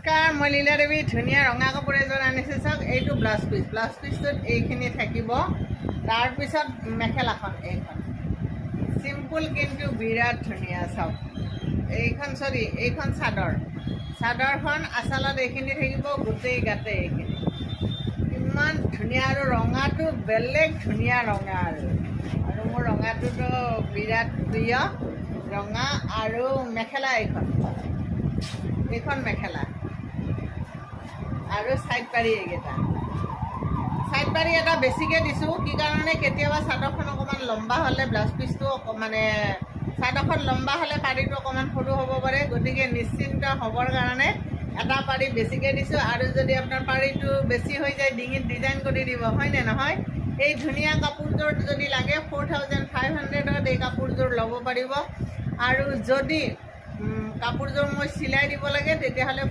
নমস্কাৰ, মই লীলা দেৱী। ধুনীয়া ৰঙা কাপোৰ এযোৰ আনিছোঁ চাওক। এইটো ব্লাউজ পিচটোত এইখিনি থাকিব। তাৰপিছত মেখেলাখন এইখন চিম্পুল কিন্তু বিৰাট ধুনীয়া চাওক। এইখন চাদৰখন আচলত এইখিনি থাকিব, গোটেই গাতে এইখিনি ইমান ধুনীয়া। আৰু ৰঙাটো বেলেগ ধুনীয়া ৰঙা। আৰু মোৰ ৰঙাটোতো বিৰাট প্ৰিয় ৰঙা। আৰু মেখেলা এইখন মেখেলা আৰু ছাইড পাৰি এটা বেছিকৈ দিছোঁ। কি কাৰণে, কেতিয়াবা চাদৰখন অকণমান লম্বা হ'লে ব্লাউজ পিচটো মানে চাদৰখন লম্বা হ'লে পাৰিটো অকণমান সৰু হ'ব পাৰে। গতিকে নিশ্চিন্ত হ'বৰ কাৰণে এটা পাৰি বেছিকৈ দিছোঁ। আৰু যদি আপোনাৰ পাৰিটো বেছি হৈ যায়, ডিঙিত ডিজাইন কৰি দিব, হয়নে নহয়? এই ধুনীয়া কাপোৰযোৰ যদি লাগে 4500ত এই কাপোৰযোৰ ল'ব পাৰিব। আৰু যদি কাপোৰযোৰ মই চিলাই দিব লাগে তেতিয়াহ'লে